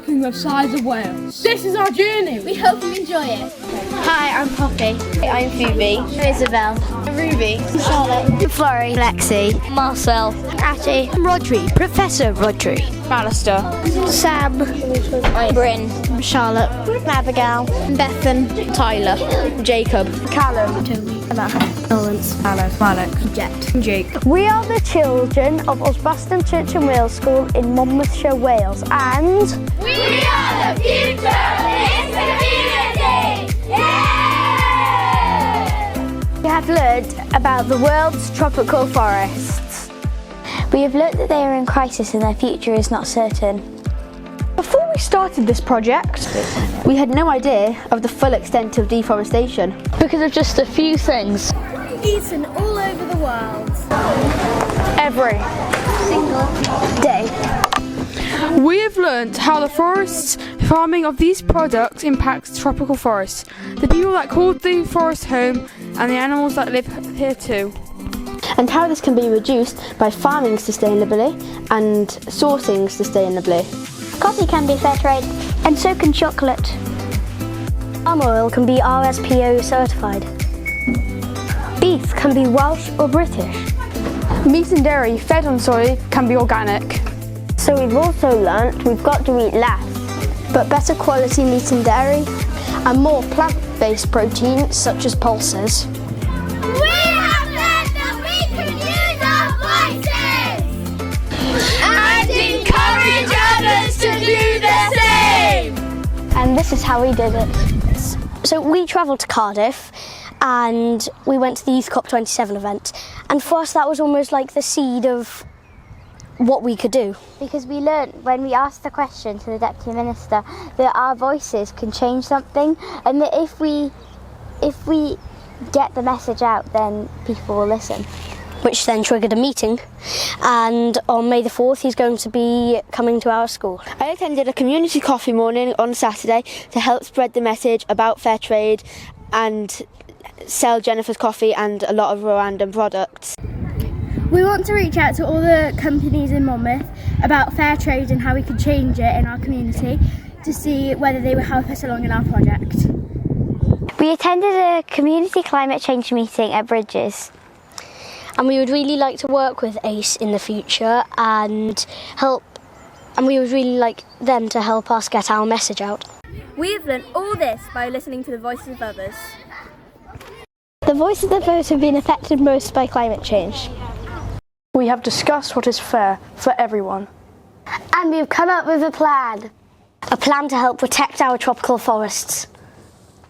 working with sides of Wales. This is our journey. We hope you enjoy it. Hi, I'm Poppy. I'm Phoebe. Isabel. Ruby. Charlotte. Florrie. Lexi. Marcel. Atty. Rodri. Professor Rodri. Alistair. Sam. Bryn. Charlotte. Abigail. Bethan. Tyler. Jacob. Callum. Toby. Emma. Lawrence. Alex. Jet. Jake. We are the children of Osbaston Church and Wales School in Monmouthshire, Wales, and We are the future of this community! Yeah! we have learned about the world's tropical forests. We have learnt that they are in crisis and their future is not certain. Before we started this project, we had no idea of the full extent of deforestation. Because of just a few things. Eaten all over the world. Every Single day. We have learnt how the forests farming of these products impacts tropical forests, the people that called the forest home, and the animals that live here too. And how this can be reduced by farming sustainably and sourcing sustainably. Coffee can be fair trade. And so can chocolate. Palm oil can be RSPO certified. Beef can be Welsh or British. Meat and dairy fed on soy can be organic. So we've also learnt we've got to eat less, But better quality meat and dairy and more plant-based proteins such as pulses. We have learned that we can use our voices! And encourage others to do the same! and this is how we did it. So we travelled to Cardiff and we went to the Youth COP27 event, and for us that was almost like the seed of what we could do. Because we learnt when we asked the question to the Deputy Minister that our voices can change something, and that if we get the message out, then people will listen. Which then triggered a meeting, and on May the 4th he's going to be coming to our school. I attended a community coffee morning on Saturday to help spread the message about fair trade and sell Jennifer's coffee and a lot of random products. We want to reach out to all the companies in Monmouth about fair trade and how we can change it in our community to see whether they will help us along in our project. We attended a community climate change meeting at Bridges. And we would really like to work with ACE in the future and we would really like them to help us get our message out. We have learned all this by listening to the voices of others. The voices of those who have been affected most by climate change. We have discussed what is fair for everyone. And we've come up with a plan. A plan to help protect our tropical forests.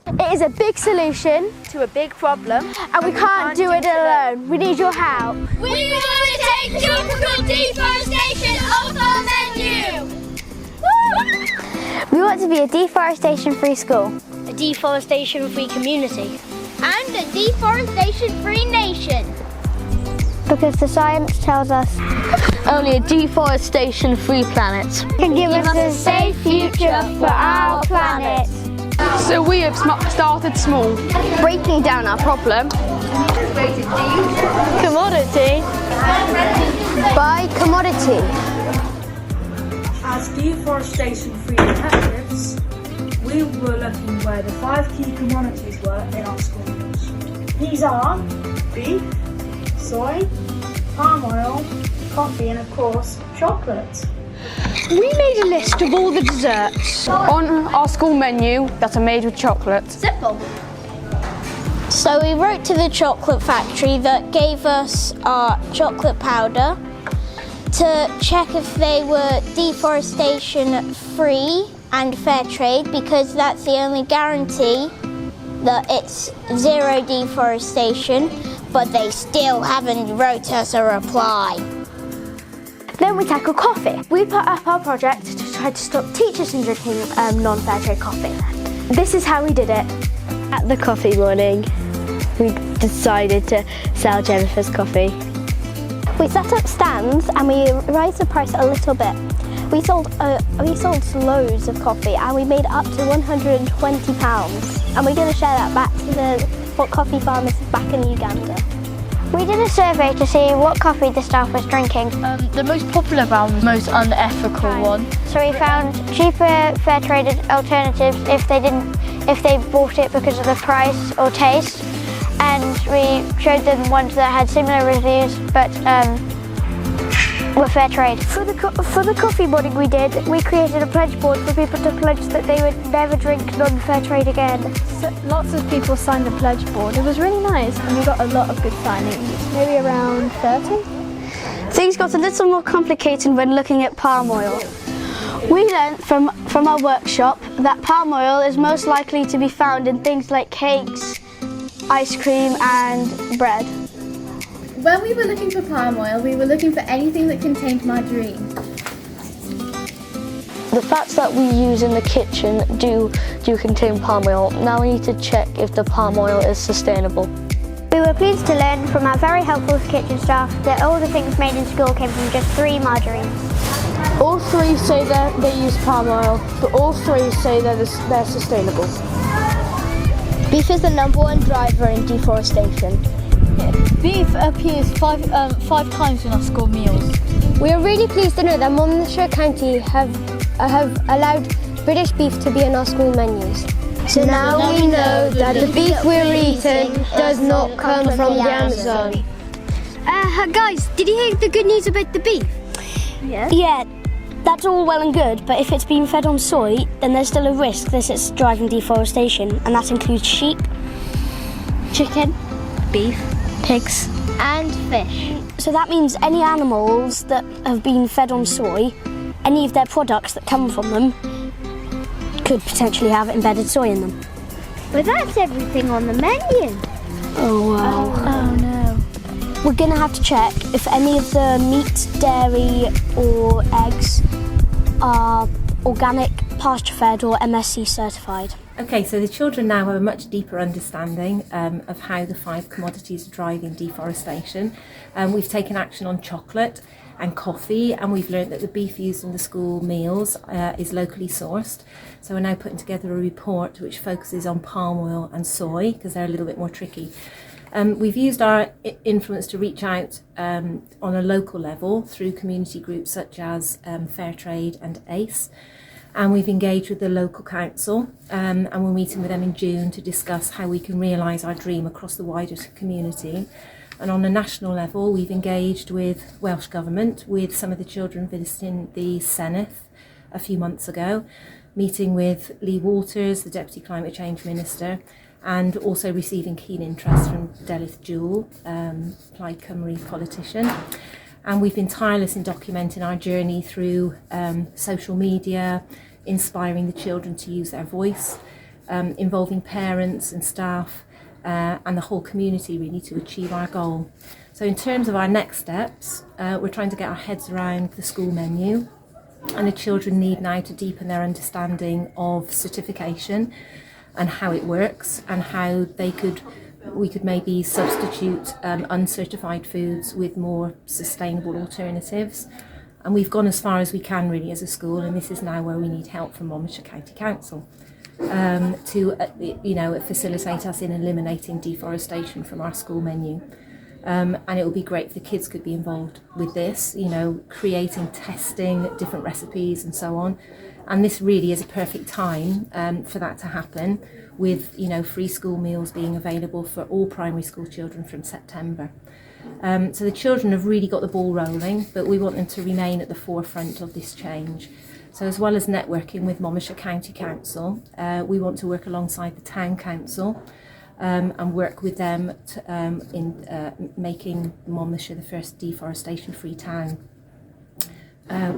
It is a big solution To a big problem. and we can't do it alone. We need your help. We want to take tropical deforestation off our menu! We want to be a deforestation-free school. A deforestation-free community. And a deforestation-free nation! Because the science tells us Only a deforestation-free planet can give us a safe future for our planet. So we have started small. Breaking down our problem. Commodity By commodity. As deforestation-free detectives, we were looking where the 5 key commodities were in our schools. These are beef, soy, palm oil, coffee and of course chocolate. We made a list of all the desserts on our school menu that are made with chocolate. Simple. So we wrote to the chocolate factory that gave us our chocolate powder to check if they were deforestation free and fair trade, because that's the only guarantee that it's zero deforestation, but they still haven't wrote us a reply. Then we tackle coffee. We put up our project to try to stop teachers from drinking non-fair trade coffee. This is how we did it. At the coffee morning, we decided to sell Jennifer's coffee. We set up stands and we raised the price a little bit. We sold loads of coffee and we made up to £120. And we're going to share that back to the coffee farmers back in Uganda. We did a survey to see what coffee the staff was drinking. The most popular brand was the most unethical one. So we found cheaper fair traded alternatives if they bought it because of the price or taste, and we showed them ones that had similar reviews but were fair trade. For the coffee morning we created a pledge board for people to pledge that they would never drink non-fair trade again. So lots of people signed the pledge board. It was really nice and we got a lot of good signings, maybe around 30. Things got a little more complicated when looking at palm oil. We learnt from our workshop that palm oil is most likely to be found in things like cakes, ice cream and bread. When we were looking for palm oil, we were looking for anything that contained margarine. The fats that we use in the kitchen do contain palm oil. Now we need to check if the palm oil is sustainable. We were pleased to learn from our very helpful kitchen staff that all the things made in school came from just 3 margarines. All 3 say that they use palm oil, but all 3 say they're sustainable. Beef is the #1 driver in deforestation. Beef appears five times in our school meals. We are really pleased to know that Monmouthshire County have allowed British beef to be in our school menus. So now we know that the beef we're eating does not come from the Amazon. Guys, did you hear the good news about the beef? Yeah, that's all well and good, but if it's been fed on soy, then there's still a risk that it's driving deforestation, and that includes sheep, chicken, beef, pigs And fish. So that means any animals that have been fed on soy, any of their products that come from them, could potentially have embedded soy in them. But that's everything on the menu. Oh wow. Oh no. We're going to have to check if any of the meat, dairy or eggs are organic, pasture-fed or MSC certified. Okay, so the children now have a much deeper understanding of how the 5 commodities are driving deforestation. We've taken action on chocolate and coffee, and we've learned that the beef used in the school meals is locally sourced. So we're now putting together a report which focuses on palm oil and soy, because they're a little bit more tricky. We've used our influence to reach out on a local level through community groups such as Fairtrade and ACE. And we've engaged with the local council and we're meeting with them in June to discuss how we can realise our dream across the wider community. And on a national level, we've engaged with Welsh Government, with some of the children visiting the Senedd a few months ago, meeting with Lee Waters, the Deputy Climate Change Minister, and also receiving keen interest from Datgoediwgo, Plaid Cymru politician. And we've been tireless in documenting our journey through social media, inspiring the children to use their voice, involving parents and staff and the whole community really to achieve our goal. So in terms of our next steps, we're trying to get our heads around the school menu, and the children need now to deepen their understanding of certification and how it works, and how we could maybe substitute uncertified foods with more sustainable alternatives. And we've gone as far as we can really as a school, and this is now where we need help from Monmouthshire County Council to facilitate us in eliminating deforestation from our school menu. And it would be great if the kids could be involved with this, creating, testing different recipes and so on. And this really is a perfect time for that to happen, with free school meals being available for all primary school children from September. So the children have really got the ball rolling, but we want them to remain at the forefront of this change. So as well as networking with Monmouthshire County Council, we want to work alongside the Town Council and work with them in making Monmouthshire the first deforestation-free town.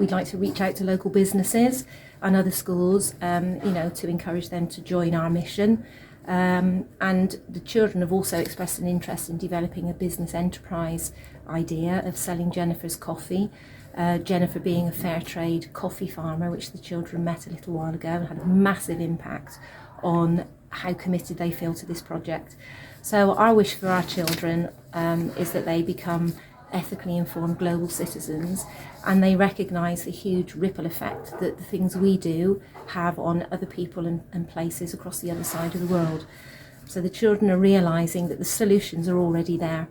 We'd like to reach out to local businesses and other schools, to encourage them to join our mission. And the children have also expressed an interest in developing a business enterprise idea of selling Jennifer's coffee. Jennifer being a fair trade coffee farmer, which the children met a little while ago, and had a massive impact on how committed they feel to this project. So our wish for our children is that they become ethically informed global citizens, and they recognise the huge ripple effect that the things we do have on other people and places across the other side of the world. So the children are realising that the solutions are already there.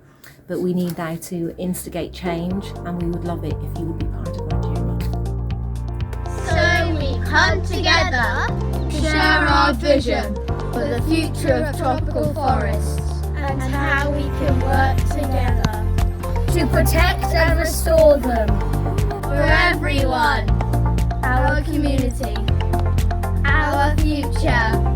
but we need now to instigate change, and we would love it if you would be part of our journey. So we come together to share our vision for the future of tropical forests and how we can work together to protect and restore them for everyone, our community, our future.